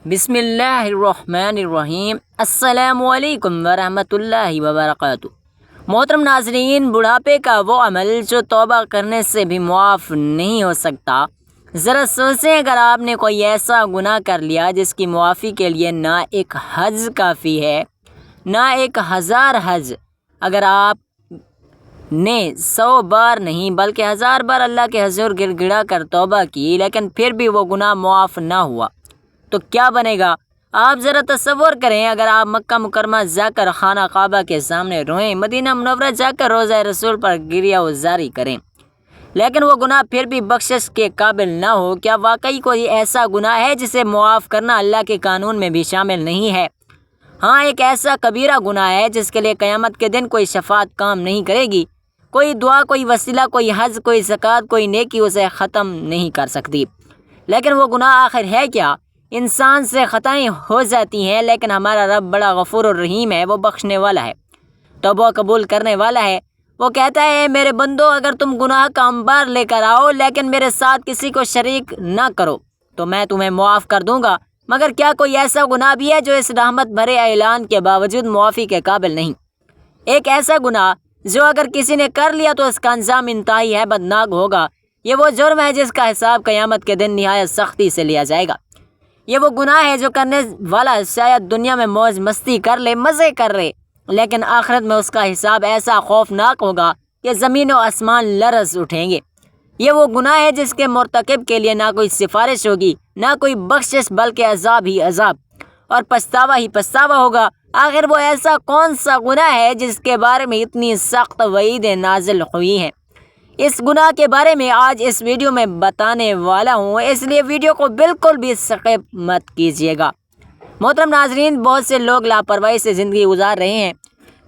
بسم اللہ الرحمن الرحیم۔ السلام علیکم ورحمۃ اللہ وبرکاتہ۔ محترم ناظرین، بڑھاپے کا وہ عمل جو توبہ کرنے سے بھی معاف نہیں ہو سکتا۔ ذرا سوچیں، اگر آپ نے کوئی ایسا گناہ کر لیا جس کی معافی کے لیے نہ ایک حج کافی ہے نہ 1000 حج، اگر آپ نے 100 بار نہیں بلکہ 1000 بار اللہ کے حضور گڑ گڑا کر توبہ کی لیکن پھر بھی وہ گناہ معاف نہ ہوا تو کیا بنے گا؟ آپ ذرا تصور کریں، اگر آپ مکہ مکرمہ جا کر خانہ کعبہ کے سامنے روئیں، مدینہ منورہ جا کر روضہ رسول پر گریہ وزاری کریں لیکن وہ گناہ پھر بھی بخشش کے قابل نہ ہو، کیا واقعی کوئی ایسا گناہ ہے جسے معاف کرنا اللہ کے قانون میں بھی شامل نہیں ہے؟ ہاں، ایک ایسا کبیرہ گناہ ہے جس کے لیے قیامت کے دن کوئی شفاعت کام نہیں کرے گی، کوئی دعا، کوئی وسیلہ، کوئی حج، کوئی زکوٰۃ، کوئی نیکی اسے ختم نہیں کر سکتی۔ لیکن وہ گناہ آخر ہے کیا؟ انسان سے خطائیں ہو جاتی ہیں لیکن ہمارا رب بڑا غفور الرحیم ہے، وہ بخشنے والا ہے، توبہ قبول کرنے والا ہے۔ وہ کہتا ہے، میرے بندو، اگر تم گناہ کا انبار لے کر آؤ لیکن میرے ساتھ کسی کو شریک نہ کرو تو میں تمہیں معاف کر دوں گا۔ مگر کیا کوئی ایسا گناہ بھی ہے جو اس رحمت بھرے اعلان کے باوجود معافی کے قابل نہیں؟ ایک ایسا گناہ جو اگر کسی نے کر لیا تو اس کا انجام انتہائی ہیبتناک ہوگا۔ یہ وہ جرم ہے جس کا حساب قیامت کے دن نہایت سختی سے لیا جائے گا۔ یہ وہ گناہ ہے جو کرنے والا شاید دنیا میں موج مستی کر لے، مزے کر لے، لیکن آخرت میں اس کا حساب ایسا خوفناک ہوگا کہ زمین و آسمان لرز اٹھیں گے۔ یہ وہ گناہ ہے جس کے مرتکب کے لیے نہ کوئی سفارش ہوگی، نہ کوئی بخشش، بلکہ عذاب ہی عذاب اور پچھتاوا ہی پچھتاوا ہوگا۔ آخر وہ ایسا کون سا گناہ ہے جس کے بارے میں اتنی سخت وعیدیں نازل ہوئی ہیں؟ اس گناہ کے بارے میں آج اس ویڈیو میں بتانے والا ہوں، اس لیے ویڈیو کو بالکل بھی سکپ مت کیجیے گا۔ محترم ناظرین، بہت سے لوگ لاپرواہی سے زندگی گزار رہے ہیں،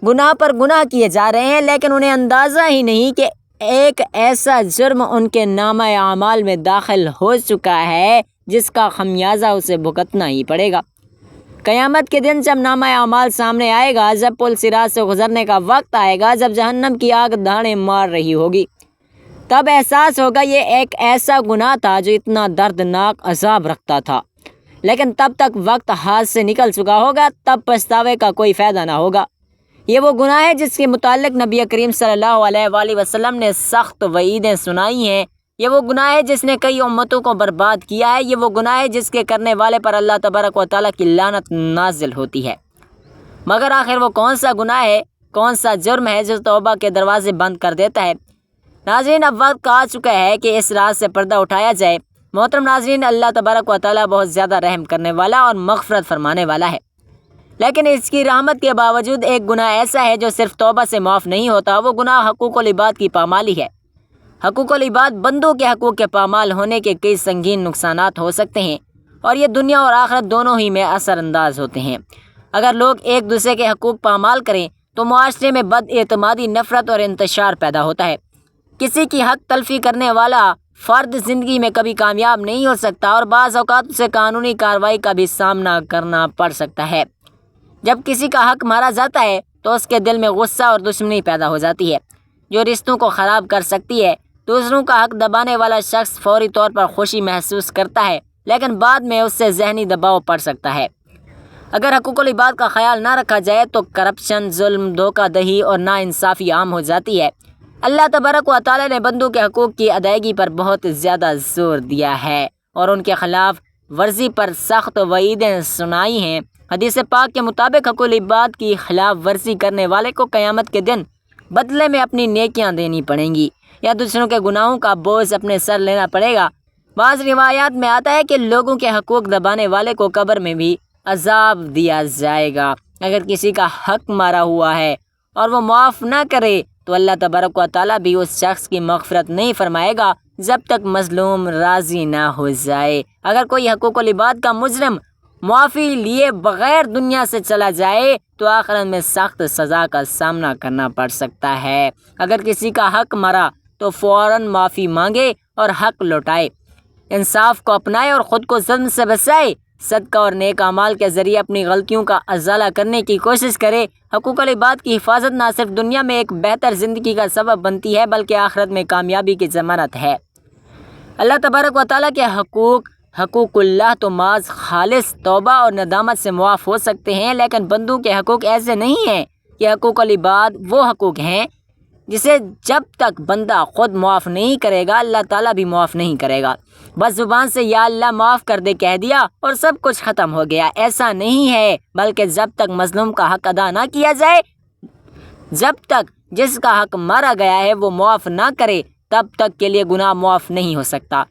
گناہ پر گناہ کیے جا رہے ہیں لیکن انہیں اندازہ ہی نہیں کہ ایک ایسا جرم ان کے نامہ اعمال میں داخل ہو چکا ہے جس کا خمیازہ اسے بھگتنا ہی پڑے گا۔ قیامت کے دن جب نامہ اعمال سامنے آئے گا، جب پل صراط سے گزرنے کا وقت آئے گا، جب جہنم کی آگ دھاڑیں مار رہی ہوگی، تب احساس ہوگا یہ ایک ایسا گناہ تھا جو اتنا دردناک عذاب رکھتا تھا، لیکن تب تک وقت ہاتھ سے نکل چکا ہوگا، تب پچھتاوے کا کوئی فائدہ نہ ہوگا۔ یہ وہ گناہ ہے جس کے متعلق نبی کریم صلی اللہ علیہ وآلہ وسلم نے سخت وعیدیں سنائی ہیں۔ یہ وہ گناہ ہے جس نے کئی امتوں کو برباد کیا ہے۔ یہ وہ گناہ ہے جس کے کرنے والے پر اللہ تبارک و تعالیٰ کی لعنت نازل ہوتی ہے۔ مگر آخر وہ کون سا گناہ ہے، کون سا جرم ہے جو توبہ کے دروازے بند کر دیتا ہے؟ ناظرین، اب وقت آ چکا ہے کہ اس راز سے پردہ اٹھایا جائے۔ محترم ناظرین، اللہ تبارک و تعالیٰ بہت زیادہ رحم کرنے والا اور مغفرت فرمانے والا ہے، لیکن اس کی رحمت کے باوجود ایک گناہ ایسا ہے جو صرف توبہ سے معاف نہیں ہوتا۔ وہ گناہ حقوق العباد کی پامالی ہے۔ حقوق العباد، بندوں کے حقوق کے پامال ہونے کے کئی سنگین نقصانات ہو سکتے ہیں اور یہ دنیا اور آخرت دونوں ہی میں اثر انداز ہوتے ہیں۔ اگر لوگ ایک دوسرے کے حقوق پامال کریں تو معاشرے میں بد اعتمادی، نفرت اور انتشار پیدا ہوتا ہے۔ کسی کی حق تلفی کرنے والا فرد زندگی میں کبھی کامیاب نہیں ہو سکتا اور بعض اوقات اسے قانونی کارروائی کا بھی سامنا کرنا پڑ سکتا ہے۔ جب کسی کا حق مارا جاتا ہے تو اس کے دل میں غصہ اور دشمنی پیدا ہو جاتی ہے جو رشتوں کو خراب کر سکتی ہے۔ دوسروں کا حق دبانے والا شخص فوری طور پر خوشی محسوس کرتا ہے لیکن بعد میں اس سے ذہنی دباؤ پڑ سکتا ہے۔ اگر حقوق العباد کا خیال نہ رکھا جائے تو کرپشن، ظلم، دھوکہ دہی اور ناانصافی عام ہو جاتی ہے۔ اللہ تبارک و تعالیٰ نے بندوں کے حقوق کی ادائیگی پر بہت زیادہ زور دیا ہے اور ان کے خلاف ورزی پر سخت وعیدیں سنائی ہیں۔ حدیث پاک کے مطابق حقوق العباد کی خلاف ورزی کرنے والے کو قیامت کے دن بدلے میں اپنی نیکیاں دینی پڑیں گی یا دوسروں کے گناہوں کا بوجھ اپنے سر لینا پڑے گا۔ بعض روایات میں آتا ہے کہ لوگوں کے حقوق دبانے والے کو قبر میں بھی عذاب دیا جائے گا۔ اگر کسی کا حق مارا ہوا ہے اور وہ معاف نہ کرے تو اللہ تبارک و تعالیٰ بھی اس شخص کی مغفرت نہیں فرمائے گا جب تک مظلوم راضی نہ ہو جائے۔ اگر کوئی حقوق العباد کا مجرم معافی لیے بغیر دنیا سے چلا جائے تو آخرت میں سخت سزا کا سامنا کرنا پڑ سکتا ہے۔ اگر کسی کا حق مرا تو فوراً معافی مانگے اور حق لوٹائے، انصاف کو اپنائے اور خود کو ظلم سے بچائے، صدقہ اور نیک اعمال کے ذریعے اپنی غلطیوں کا ازالہ کرنے کی کوشش کرے۔ حقوق العباد کی حفاظت نہ صرف دنیا میں ایک بہتر زندگی کا سبب بنتی ہے بلکہ آخرت میں کامیابی کی ضمانت ہے۔ اللہ تبارک و تعالیٰ کے حقوق حقوق اللہ تو محض خالص توبہ اور ندامت سے معاف ہو سکتے ہیں، لیکن بندوں کے حقوق ایسے نہیں ہیں کہ حقوق العباد وہ حقوق ہیں جسے جب تک بندہ خود معاف نہیں کرے گا اللہ تعالیٰ بھی معاف نہیں کرے گا۔ بس زبان سے یا اللہ معاف کر دے کہہ دیا اور سب کچھ ختم ہو گیا، ایسا نہیں ہے، بلکہ جب تک مظلوم کا حق ادا نہ کیا جائے، جب تک جس کا حق مارا گیا ہے وہ معاف نہ کرے، تب تک کے لیے گناہ معاف نہیں ہو سکتا۔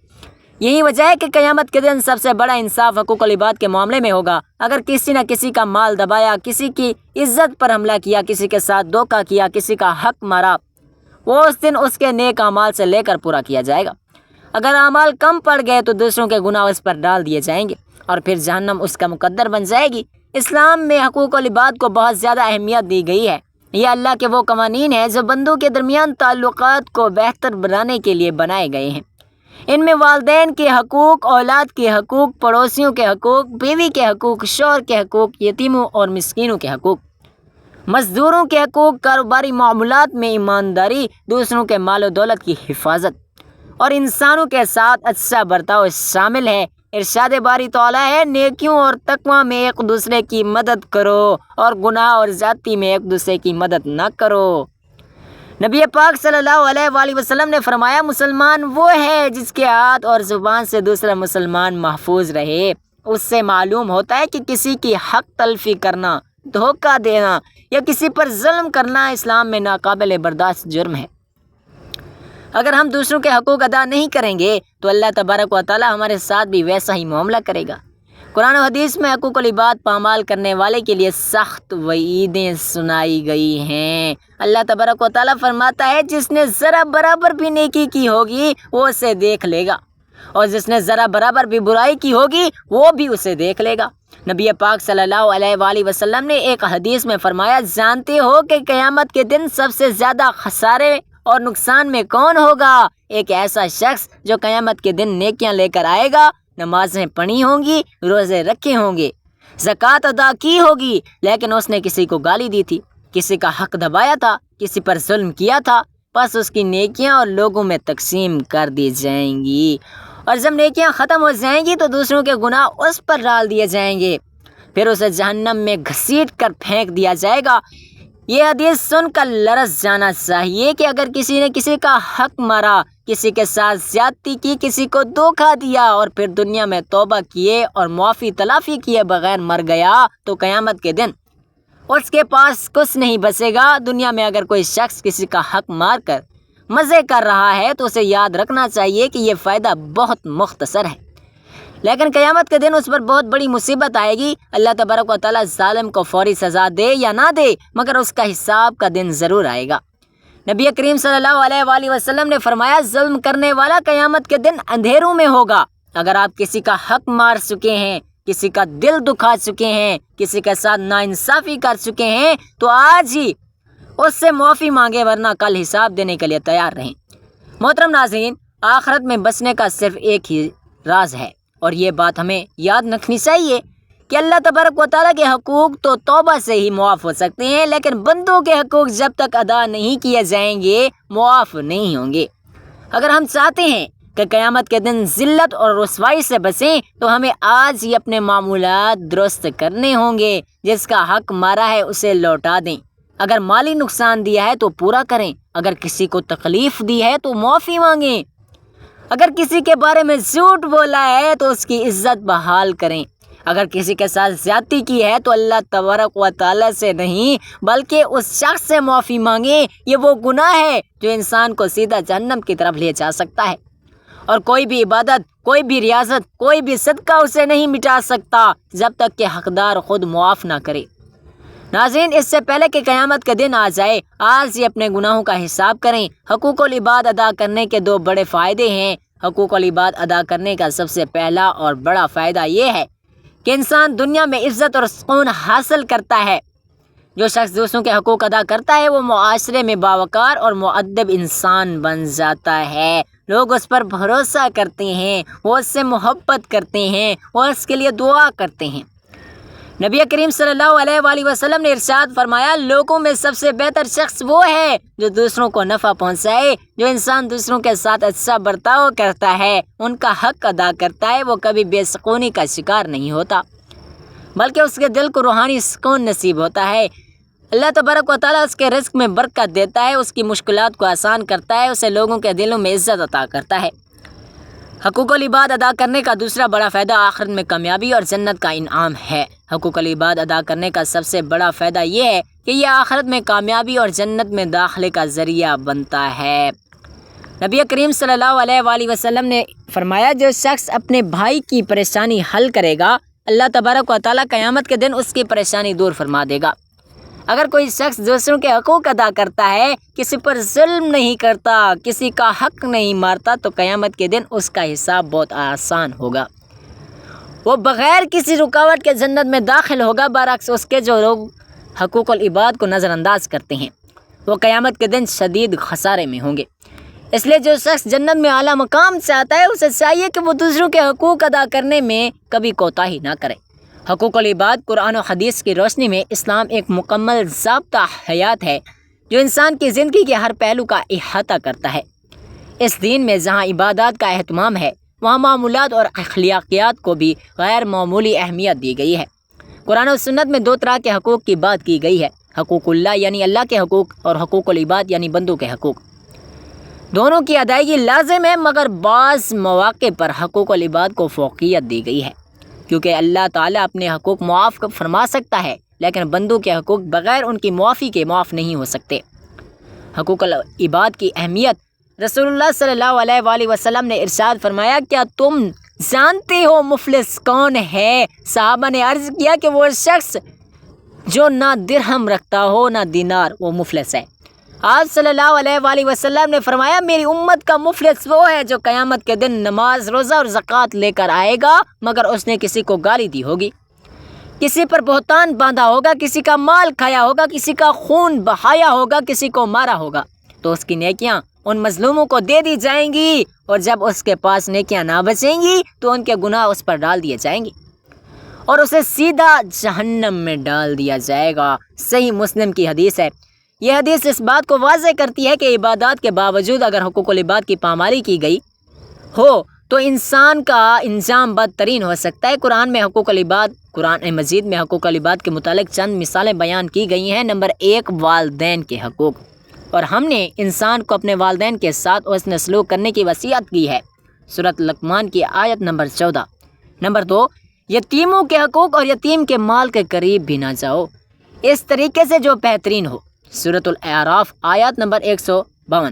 یہی وجہ ہے کہ قیامت کے دن سب سے بڑا انصاف حقوق العباد کے معاملے میں ہوگا۔ اگر کسی نے کسی کا مال دبایا، کسی کی عزت پر حملہ کیا، کسی کے ساتھ دھوکہ کیا، کسی کا حق مارا، وہ اس دن اس کے نیک اعمال سے لے کر پورا کیا جائے گا۔ اگر اعمال کم پڑ گئے تو دوسروں کے گناہ اس پر ڈال دیے جائیں گے اور پھر جہنم اس کا مقدر بن جائے گی۔ اسلام میں حقوق العباد کو بہت زیادہ اہمیت دی گئی ہے۔ یہ اللہ کے وہ قوانین ہیں جو بندوں کے درمیان تعلقات کو بہتر بنانے کے لیے بنائے گئے ہیں۔ ان میں والدین کے حقوق، اولاد کے حقوق، پڑوسیوں کے حقوق، بیوی کے حقوق، شوہر کے حقوق، یتیموں اور مسکینوں کے حقوق، مزدوروں کے حقوق، کاروباری معاملات میں ایمانداری، دوسروں کے مال و دولت کی حفاظت اور انسانوں کے ساتھ اچھا برتاؤ شامل ہے۔ ارشاد باری تعالیٰ ہے، نیکیوں اور تقوی میں ایک دوسرے کی مدد کرو اور گناہ اور زیادتی میں ایک دوسرے کی مدد نہ کرو۔ نبی پاک صلی اللہ علیہ وآلہ وسلم نے فرمایا، مسلمان وہ ہے جس کے ہاتھ اور زبان سے دوسرا مسلمان محفوظ رہے۔ اس سے معلوم ہوتا ہے کہ کسی کی حق تلفی کرنا، دھوکہ دینا یا کسی پر ظلم کرنا اسلام میں ناقابل برداشت جرم ہے۔ اگر ہم دوسروں کے حقوق ادا نہیں کریں گے تو اللہ تبارک و تعالی ہمارے ساتھ بھی ویسا ہی معاملہ کرے گا۔ قرآن و حدیث میں حقوق العباد پامال کرنے والے کے لیے سخت وعیدیں سنائی گئی ہیں۔ اللہ تبارک و تعالیٰ فرماتا ہے، جس نے ذرا برابر بھی نیکی کی ہوگی وہ اسے دیکھ لے گا، اور جس نے ذرا برابر بھی برائی کی ہوگی وہ بھی اسے دیکھ لے گا۔ نبی پاک صلی اللہ علیہ وآلہ وسلم نے ایک حدیث میں فرمایا، جانتے ہو کہ قیامت کے دن سب سے زیادہ خسارے اور نقصان میں کون ہوگا؟ ایک ایسا شخص جو قیامت کے دن نیکیاں لے کر آئے گا، نمازیں پڑھی ہوں گی، روزے رکھے ہوں گے، زکوٰۃ ادا کی ہوگی، لیکن اس نے کسی کو گالی دی تھی، کسی کا حق دبایا تھا، کسی پر ظلم کیا تھا، بس اس کی نیکیاں اور لوگوں میں تقسیم کر دی جائیں گی، اور جب نیکیاں ختم ہو جائیں گی تو دوسروں کے گناہ اس پر ڈال دیے جائیں گے، پھر اسے جہنم میں گھسیٹ کر پھینک دیا جائے گا۔ یہ حدیث سن کر لرز جانا چاہیے کہ اگر کسی نے کسی کا حق مارا، کسی کے ساتھ زیادتی کی، کسی کو دھوکہ دیا اور پھر دنیا میں توبہ کیے اور معافی تلافی کیے بغیر مر گیا تو قیامت کے دن اس کے پاس کچھ نہیں بچے گا۔ دنیا میں اگر کوئی شخص کسی کا حق مار کر مزے کر رہا ہے تو اسے یاد رکھنا چاہیے کہ یہ فائدہ بہت مختصر ہے، لیکن قیامت کے دن اس پر بہت بڑی مصیبت آئے گی۔ اللہ تبارک و تعالیٰ ظالم کو فوری سزا دے یا نہ دے، مگر اس کا حساب کا دن ضرور آئے گا۔ نبی کریم صلی اللہ علیہ وآلہ وسلم نے فرمایا، ظلم کرنے والا قیامت کے دن اندھیروں میں ہوگا۔ اگر آپ کسی کا حق مار چکے ہیں، کسی کا دل دکھا چکے ہیں، کسی کے ساتھ ناانصافی کر چکے ہیں تو آج ہی اس سے معافی مانگے، ورنہ کل حساب دینے کے لیے تیار رہیں۔ محترم ناظرین، آخرت میں بچنے کا صرف ایک ہی راز ہے، اور یہ بات ہمیں یاد رکھنی چاہیے کہ اللہ تبارک و تعالیٰ کے حقوق تو توبہ سے ہی معاف ہو سکتے ہیں، لیکن بندوں کے حقوق جب تک ادا نہیں کیے جائیں گے معاف نہیں ہوں گے۔ اگر ہم چاہتے ہیں کہ قیامت کے دن ذلت اور رسوائی سے بچیں تو ہمیں آج ہی اپنے معمولات درست کرنے ہوں گے۔ جس کا حق مارا ہے اسے لوٹا دیں، اگر مالی نقصان دیا ہے تو پورا کریں، اگر کسی کو تکلیف دی ہے تو معافی مانگیں، اگر کسی کے بارے میں جھوٹ بولا ہے تو اس کی عزت بحال کریں، اگر کسی کے ساتھ زیادتی کی ہے تو اللہ تبارک و تعالیٰ سے نہیں بلکہ اس شخص سے معافی مانگیں۔ یہ وہ گناہ ہے جو انسان کو سیدھا جہنم کی طرف لے جا سکتا ہے، اور کوئی بھی عبادت، کوئی بھی ریاضت، کوئی بھی صدقہ اسے نہیں مٹا سکتا جب تک کہ حقدار خود معاف نہ کرے۔ ناظرین، اس سے پہلے کہ قیامت کا دن آ جائے، آج ہی اپنے گناہوں کا حساب کریں۔ حقوق العباد ادا کرنے کے دو بڑے فائدے ہیں۔ حقوق العباد ادا کرنے کا سب سے پہلا اور بڑا فائدہ یہ ہے کہ انسان دنیا میں عزت اور سکون حاصل کرتا ہے۔ جو شخص دوسروں کے حقوق ادا کرتا ہے وہ معاشرے میں باوقار اور مؤدب انسان بن جاتا ہے۔ لوگ اس پر بھروسہ کرتے ہیں، وہ اس سے محبت کرتے ہیں، وہ اس کے لیے دعا کرتے ہیں۔ نبی کریم صلی اللہ علیہ وسلم نے ارشاد فرمایا لوگوں میں سب سے بہتر شخص وہ ہے جو دوسروں کو نفع پہنچائے۔ جو انسان دوسروں کے ساتھ اچھا برتاؤ کرتا ہے، ان کا حق ادا کرتا ہے، وہ کبھی بے سکونی کا شکار نہیں ہوتا بلکہ اس کے دل کو روحانی سکون نصیب ہوتا ہے۔ اللہ تبارک و تعالیٰ اس کے رزق میں برکت دیتا ہے، اس کی مشکلات کو آسان کرتا ہے، اسے لوگوں کے دلوں میں عزت عطا کرتا ہے۔ حقوق العباد ادا کرنے کا دوسرا بڑا فائدہ آخرت میں کامیابی اور جنت کا انعام ہے۔ حقوق العباد ادا کرنے کا سب سے بڑا فائدہ یہ ہے کہ یہ آخرت میں کامیابی اور جنت میں داخلے کا ذریعہ بنتا ہے۔ نبی کریم صلی اللہ علیہ وسلم نے فرمایا جو شخص اپنے بھائی کی پریشانی حل کرے گا، اللہ تبارک و تعالیٰ قیامت کے دن اس کی پریشانی دور فرما دے گا۔ اگر کوئی شخص دوسروں کے حقوق ادا کرتا ہے، کسی پر ظلم نہیں کرتا، کسی کا حق نہیں مارتا، تو قیامت کے دن اس کا حساب بہت آسان ہوگا، وہ بغیر کسی رکاوٹ کے جنت میں داخل ہوگا۔ برعکس اس کے جو لوگ حقوق العباد کو نظر انداز کرتے ہیں، وہ قیامت کے دن شدید خسارے میں ہوں گے۔ اس لیے جو شخص جنت میں اعلیٰ مقام چاہتا ہے، اسے چاہیے کہ وہ دوسروں کے حقوق ادا کرنے میں کبھی کوتاہی نہ کرے۔ حقوق العباد قرآن و حدیث کی روشنی میں اسلام ایک مکمل ضابطہ حیات ہے جو انسان کی زندگی کے ہر پہلو کا احاطہ کرتا ہے۔ اس دین میں جہاں عبادات کا اہتمام ہے، وہاں معمولات اور اخلاقیات کو بھی غیر معمولی اہمیت دی گئی ہے۔ قرآن و سنت میں دو طرح کے حقوق کی بات کی گئی ہے، حقوق اللہ یعنی اللہ کے حقوق، اور حقوق العباد یعنی بندوں کے حقوق۔ دونوں کی ادائیگی لازم ہے، مگر بعض مواقع پر حقوق العباد کو فوقیت دی گئی ہے، کیونکہ اللہ تعالیٰ اپنے حقوق معاف فرما سکتا ہے، لیکن بندوں کے حقوق بغیر ان کی معافی کے معاف نہیں ہو سکتے۔ حقوق العباد کی اہمیت رسول اللہ صلی اللہ علیہ وسلم نے ارشاد فرمایا کیا تم جانتے ہو مفلس کون ہے؟ صحابہ نے عرض کیا کہ وہ شخص جو نہ درہم رکھتا ہو نہ دینار، وہ مفلس ہے۔ آپ صلی اللہ علیہ وسلم نے فرمایا میری امت کا مفلس وہ ہے جو قیامت کے دن نماز، روزہ اور زکوٰۃ لے کر آئے گا، مگر اس نے کسی کو گالی دی ہوگی، کسی پر بہتان باندھا ہوگا، کسی کا مال کھایا ہوگا، کسی کا خون بہایا ہوگا، کسی کو مارا ہوگا، تو اس کی نیکیاں ان مظلوموں کو دے دی جائیں گی، اور جب اس کے پاس نیکیاں نہ بچیں گی تو ان کے گناہ اس پر ڈال دیے جائیں گے اور اسے سیدھا جہنم میں ڈال دیا جائے گا۔ صحیح مسلم کی حدیث ہے۔ یہ حدیث اس بات کو واضح کرتی ہے کہ عبادات کے باوجود اگر حقوق العباد کی پامالی کی گئی ہو تو انسان کا انجام بدترین ہو سکتا ہے۔ قرآن مجید میں حقوق العباد کے متعلق چند مثالیں بیان کی گئی ہیں۔ نمبر 1، والدین کے حقوق، اور ہم نے انسان کو اپنے والدین کے ساتھ حسن سلوک کرنے کی وصیت کی ہے، سورۃ لقمان کی آیت نمبر 14۔ نمبر 2، یتیموں کے حقوق، اور یتیم کے مال کے قریب بھی نہ جاؤ اس طریقے سے جو بہترین ہو، سورۃ الاعراف آیات نمبر 152۔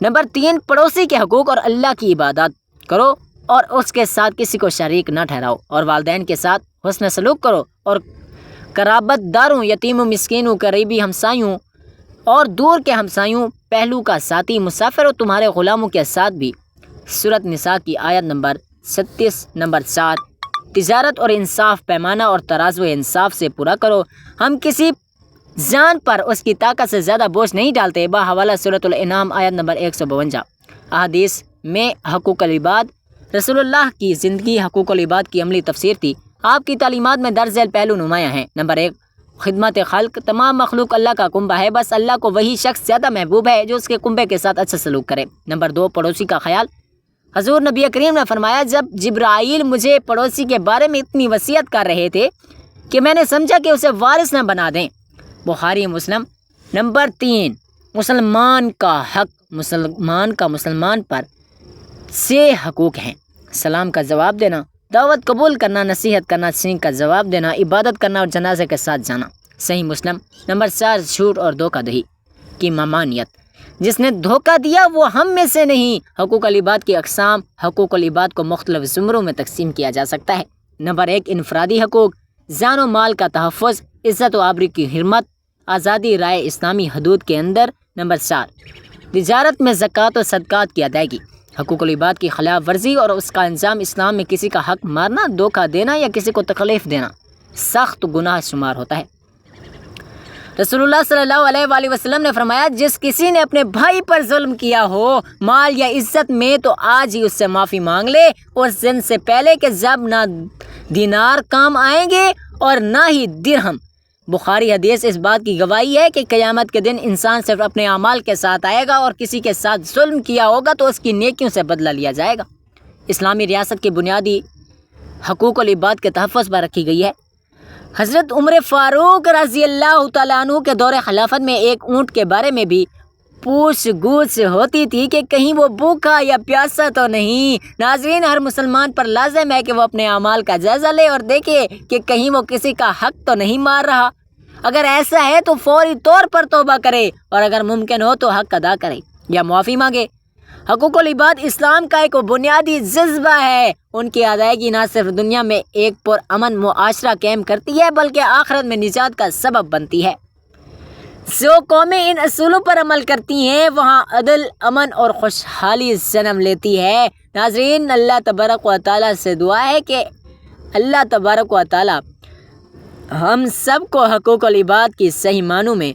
نمبر 3، پڑوسی کے حقوق، اور اللہ کی عبادت کرو اور اس کے ساتھ کسی کو شریک نہ ٹھہراؤ، اور والدین کے ساتھ حسن سلوک کرو، اور قرابت داروں، یتیموں، مسکینوں، قریبی ہمسایوں اور دور کے ہمسایوں، پہلو کا ساتھی، مسافر اور تمہارے غلاموں کے ساتھ بھی، سورۃ نساء کی آیت نمبر 36۔ نمبر 4، تجارت اور انصاف، پیمانہ اور ترازو انصاف سے پورا کرو، ہم کسی جان پر اس کی طاقت سے زیادہ بوجھ نہیں ڈالتے، بحوالہ سورۃ الانعام آیت نمبر 152۔ احادیث میں حقوق العباد، رسول اللہ کی زندگی حقوق العباد کی عملی تفسیر تھی۔ آپ کی تعلیمات میں درج ذیل پہلو نمایاں ہیں۔ نمبر 1، خدمت خلق، تمام مخلوق اللہ کا کنبہ ہے، بس اللہ کو وہی شخص زیادہ محبوب ہے جو اس کے کنبے کے ساتھ اچھا سلوک کرے۔ نمبر 2، پڑوسی کا خیال، حضور نبی کریم نے فرمایا جب جبرائیل مجھے پڑوسی کے بارے میں اتنی وصیت کر رہے تھے کہ میں نے سمجھا کہ اسے وارث نہ بنا دیں، بخاری مسلم۔ نمبر 3، مسلمان کا حق، مسلمان پر 6 حقوق ہیں، سلام کا جواب دینا، دعوت قبول کرنا، نصیحت کرنا، چھینک کا جواب دینا، عبادت کرنا اور جنازے کے ساتھ جانا، صحیح مسلم۔ نمبر 4، جھوٹ اور دھوکہ دہی کی ممانعت، جس نے دھوکہ دیا وہ ہم میں سے نہیں۔ حقوق العباد کی اقسام، حقوق العباد کو مختلف زمروں میں تقسیم کیا جا سکتا ہے۔ نمبر 1، انفرادی حقوق، جان و مال کا تحفظ، عزت و آبرو کی حرمت، آزادی رائے اسلامی حدود کے اندر۔ نمبر 4، تجارت میں زکوٰۃ و صدقات کی ادائیگی۔ حقوق العباد کی خلاف ورزی اور اس کا انجام، اسلام میں کسی کا حق مارنا، دھوکہ دینا یا کسی کو تکلیف دینا سخت گناہ شمار ہوتا ہے۔ رسول اللہ صلی اللہ علیہ وسلم نے فرمایا جس کسی نے اپنے بھائی پر ظلم کیا ہو مال یا عزت میں تو آج ہی اس سے معافی مانگ لے، اس دن سے پہلے کہ جب نہ دینار کام آئیں گے اور نہ ہی درہم۔ بخاری حدیث اس بات کی گواہی ہے کہ قیامت کے دن انسان صرف اپنے اعمال کے ساتھ آئے گا اور کسی کے ساتھ ظلم کیا ہوگا تو اس کی نیکیوں سے بدلہ لیا جائے گا۔ اسلامی ریاست کی بنیادی حقوق العباد کے تحفظ پر رکھی گئی ہے۔ حضرت عمر فاروق رضی اللہ تعالیٰ عنہ کے دور خلافت میں ایک اونٹ کے بارے میں بھی پوچھ گچھ ہوتی تھی کہ کہیں وہ بھوکا یا پیاسا تو نہیں۔ ناظرین، ہر مسلمان پر لازم ہے کہ وہ اپنے اعمال کا جائزہ لے اور دیکھے کہ کہیں وہ کسی کا حق تو نہیں مار رہا۔ اگر ایسا ہے تو فوری طور پر توبہ کرے اور اگر ممکن ہو تو حق ادا کرے یا معافی مانگے۔ حقوق العباد اسلام کا ایک بنیادی جذبہ ہے۔ ان کی ادائیگی نہ صرف دنیا میں ایک پرامن معاشرہ قائم کرتی ہے بلکہ آخرت میں نجات کا سبب بنتی ہے۔ جو قومیں ان اصولوں پر عمل کرتی ہیں وہاں عدل، امن اور خوشحالی جنم لیتی ہے۔ ناظرین، اللہ تبارک و تعالیٰ سے دعا ہے کہ اللہ تبارک و تعالیٰ ہم سب کو حقوق العباد کی صحیح معنوں میں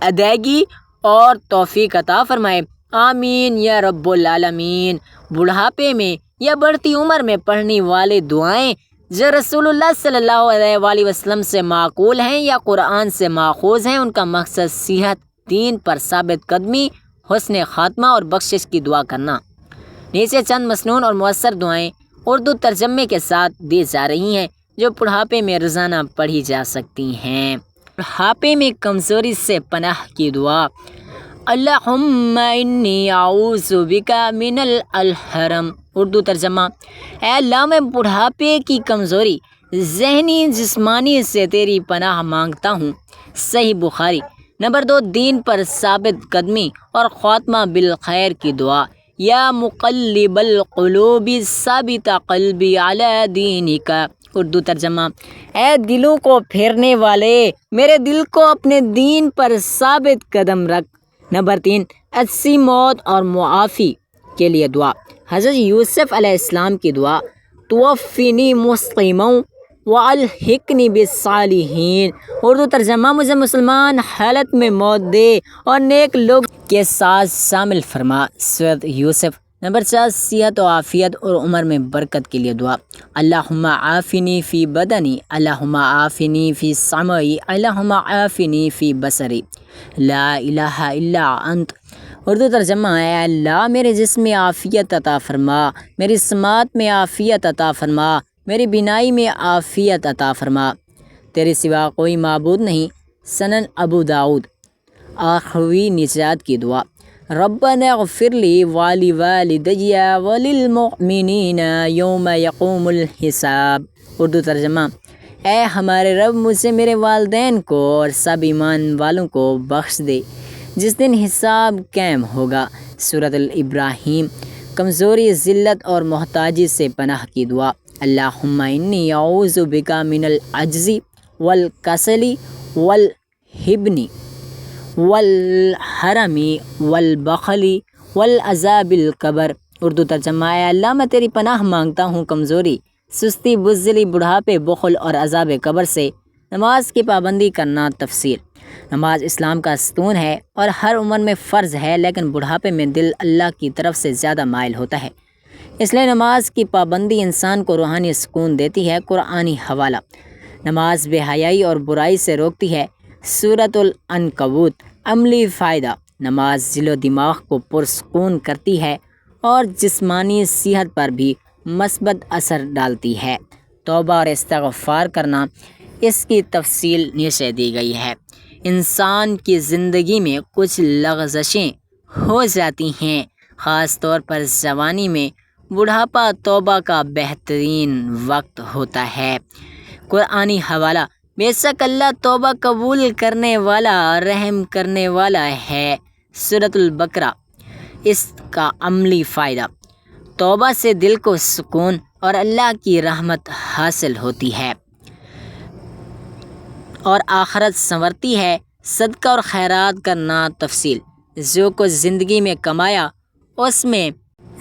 ادائیگی اور توفیق عطا فرمائے۔ آمین یا رب العالمین۔ بڑھاپے میں یا بڑھتی عمر میں پڑھنے والی دعائیں جو رسول اللہ صلی اللہ علیہ وآلہ وسلم سے معقول ہیں یا قرآن سے ماخوذ ہیں، ان کا مقصد صحت، دین پر ثابت قدمی، حسن خاتمہ اور بخشش کی دعا کرنا۔ نیچے چند مسنون اور مؤثر دعائیں اردو ترجمے کے ساتھ دی جا رہی ہیں جو بڑھاپے میں روزانہ پڑھی جا سکتی ہیں۔ بڑھاپے میں کمزوری سے پناہ کی دعا۔ اللہم انی اعوذ بک من الحرم۔ اردو ترجمہ: اے اللہ، میں بڑھاپے کی کمزوری، ذہنی جسمانی سے تیری پناہ مانگتا ہوں۔ صحیح بخاری۔ نمبر 2، دین پر ثابت قدمی اور خاتمہ بالخیر کی دعا۔ یا مقلب القلوب ثابت قلبی علی دینک۔ اردو ترجمہ: اے دلوں کو پھیرنے والے، میرے دل کو اپنے دین پر ثابت قدم رکھ۔ نمبر 3، اچھی موت اور معافی کے لیے دعا۔ حضرت یوسف علیہ السلام کی دعا: توفنی مسلما والحقنی بالصالحین۔ اردو ترجمہ: مجھے مسلمان حالت میں موت دے اور نیک لوگ کے ساتھ شامل فرما۔ سورۃ یوسف۔ نمبر 4، صحت و عافیت اور عمر میں برکت کے لیے دعا۔ اللہم عافنی فی بدنی، اللہم عافنی فی سمعی، اللہم عافنی فی بصری، لا الہ الا انت۔ اردو ترجمہ: اے اللہ، میرے جسم میں عافیت عطا فرما، میری سماعت میں عافیت عطا فرما، میری بینائی میں عافیت عطا فرما، تیرے سوا کوئی معبود نہیں۔ سنن ابو داؤد۔ آخری نجات کی دعا۔ ربنا اغفر لی ولوالدی وللمؤمنین یوم یقوم الحساب۔ اردو ترجمہ: اے ہمارے رب، مجھے، میرے والدین کو اور سب ایمان والوں کو بخش دے جس دن حساب قائم ہوگا۔ سورۃ الابراہیم۔ کمزوری، ذلت اور محتاجی سے پناہ کی دعا۔ اللہم انی اعوذ بک من العجز والکسل والحبن والحرم والبخل والعذاب القبر۔ اردو ترجمہ: اے اللہ، میں تیری پناہ مانگتا ہوں کمزوری، سستی، بزدلی، بڑھاپے، بخل اور عذاب قبر سے۔ نماز کی پابندی کرنا۔ تفسیر: نماز اسلام کا ستون ہے اور ہر عمر میں فرض ہے، لیکن بڑھاپے میں دل اللہ کی طرف سے زیادہ مائل ہوتا ہے، اس لیے نماز کی پابندی انسان کو روحانی سکون دیتی ہے۔ قرآنی حوالہ۔ نماز بے حیائی اور برائی سے روکتی ہے۔ سورۃ العنکبوت۔ عملی فائدہ: نماز دل و دماغ کو پرسکون کرتی ہے اور جسمانی صحت پر بھی مثبت اثر ڈالتی ہے۔ توبہ اور استغفار کرنا۔ اس کی تفصیل نیچے دی گئی ہے۔ انسان کی زندگی میں کچھ لغزشیں ہو جاتی ہیں، خاص طور پر جوانی میں۔ بڑھاپا توبہ کا بہترین وقت ہوتا ہے۔ قرآنی حوالہ۔ بے شک اللہ توبہ قبول کرنے والا، رحم کرنے والا ہے۔ سورۃ البقرہ۔ اس کا عملی فائدہ: توبہ سے دل کو سکون اور اللہ کی رحمت حاصل ہوتی ہے اور آخرت سنورتی ہے۔ صدقہ اور خیرات کرنا۔ تفصیل: جو کچھ زندگی میں کمایا اس میں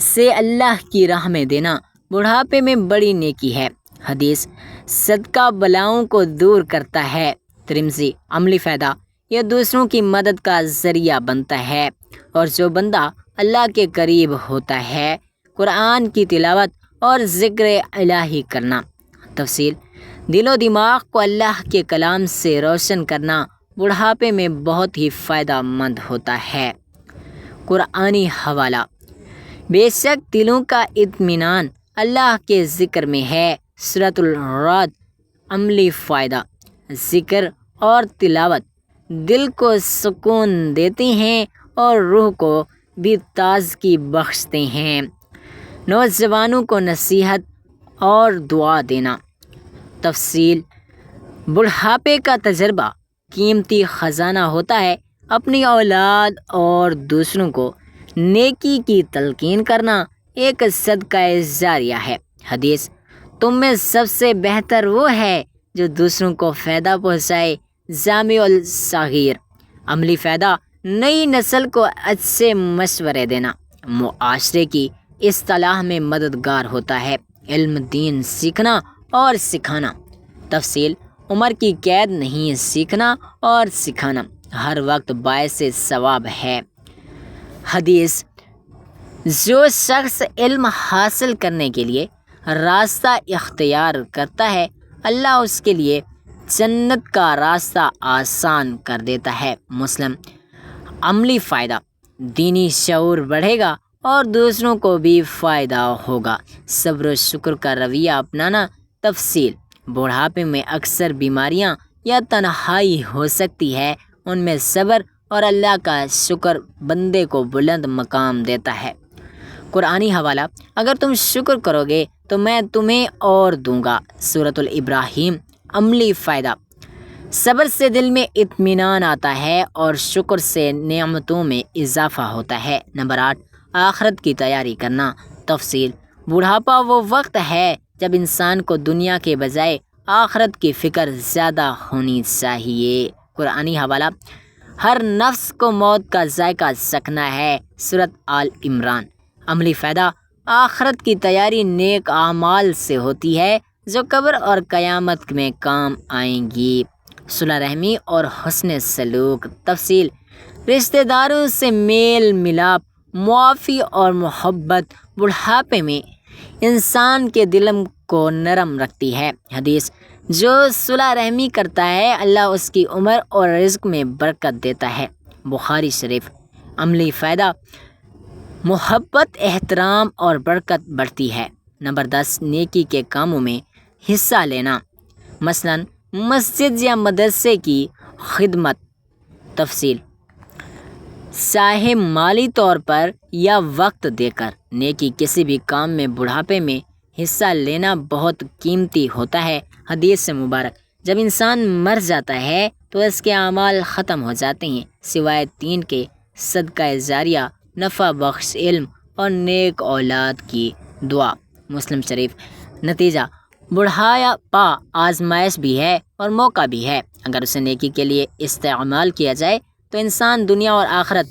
سے اللہ کی راہ میں دینا بڑھاپے میں بڑی نیکی ہے۔ حدیث: صدقہ بلاؤں کو دور کرتا ہے۔ ترمذی۔ عملی فائدہ: یہ دوسروں کی مدد کا ذریعہ بنتا ہے اور جو بندہ اللہ کے قریب ہوتا ہے۔ قرآن کی تلاوت اور ذکر الہی کرنا۔ تفصیل: دل و دماغ کو اللہ کے کلام سے روشن کرنا بڑھاپے میں بہت ہی فائدہ مند ہوتا ہے۔ قرآنی حوالہ: بے شک دلوں کا اطمینان اللہ کے ذکر میں ہے۔ سورۃ الرعد۔ عملی فائدہ: ذکر اور تلاوت دل کو سکون دیتے ہیں اور روح کو بھی تازگی بخشتے ہیں۔ نوجوانوں کو نصیحت اور دعا دینا۔ تفصیل: بڑھاپے کا تجربہ قیمتی خزانہ ہوتا ہے۔ اپنی اولاد اور دوسروں کو نیکی کی تلقین کرنا ایک صدقہ جاریہ ہے۔ حدیث: تم میں سب سے بہتر وہ ہے جو دوسروں کو فائدہ پہنچائے۔ جامع الصغیر۔ عملی فائدہ: نئی نسل کو اچھے مشورے دینا معاشرے کی اصلاح میں مددگار ہوتا ہے۔ علم دین سیکھنا اور سکھانا۔ تفصیل: عمر کی قید نہیں، سیکھنا اور سکھانا ہر وقت باعث ثواب ہے۔ حدیث: جو شخص علم حاصل کرنے کے لیے راستہ اختیار کرتا ہے، اللہ اس کے لیے جنت کا راستہ آسان کر دیتا ہے۔ مسلم۔ عملی فائدہ: دینی شعور بڑھے گا اور دوسروں کو بھی فائدہ ہوگا۔ صبر و شکر کا رویہ اپنانا۔ تفصیل: بڑھاپے میں اکثر بیماریاں یا تنہائی ہو سکتی ہے، ان میں صبر اور اللہ کا شکر بندے کو بلند مقام دیتا ہے۔ قرآنی حوالہ: اگر تم شکر کرو گے تو میں تمہیں اور دوں گا۔ سورۃ الابراہیم۔ عملی فائدہ: صبر سے دل میں اطمینان آتا ہے اور شکر سے نعمتوں میں اضافہ ہوتا ہے۔ نمبر 8، آخرت کی تیاری کرنا۔ تفصیل: بڑھاپا وہ وقت ہے جب انسان کو دنیا کے بجائے آخرت کی فکر زیادہ ہونی چاہیے۔ قرآنی حوالہ: ہر نفس کو موت کا ذائقہ چکھنا ہے۔ سورۃ آل عمران۔ عملی فائدہ: آخرت کی تیاری نیک اعمال سے ہوتی ہے جو قبر اور قیامت میں کام آئیں گی۔ صلہ رحمی اور حسن سلوک۔ تفصیل: رشتہ داروں سے میل ملاپ، معافی اور محبت بڑھاپے میں انسان کے دل کو نرم رکھتی ہے۔ حدیث: جو صلہ رحمی کرتا ہے اللہ اس کی عمر اور رزق میں برکت دیتا ہے۔ بخاری شریف۔ عملی فائدہ: محبت، احترام اور برکت بڑھتی ہے۔ نمبر 10، نیکی کے کاموں میں حصہ لینا، مثلاً مسجد یا مدرسے کی خدمت۔ تفصیل: چاہے مالی طور پر یا وقت دے کر نیکی کسی بھی کام میں بڑھاپے میں حصہ لینا بہت قیمتی ہوتا ہے۔ حدیث مبارک: جب انسان مر جاتا ہے تو اس کے اعمال ختم ہو جاتے ہیں سوائے 3 کے: صدقہ جاریہ، نفع بخش علم اور نیک اولاد کی دعا۔ مسلم شریف۔ نتیجہ: بڑھاپا آزمائش بھی ہے اور موقع بھی ہے۔ اگر اسے نیکی کے لیے استعمال کیا جائے تو انسان دنیا اور آخرت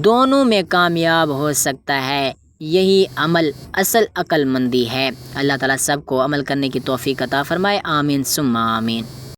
دونوں میں کامیاب ہو سکتا ہے۔ یہی عمل اصل عقل مندی ہے۔ اللہ تعالیٰ سب کو عمل کرنے کی توفیق عطا فرمائے۔ آمین ثم آمین۔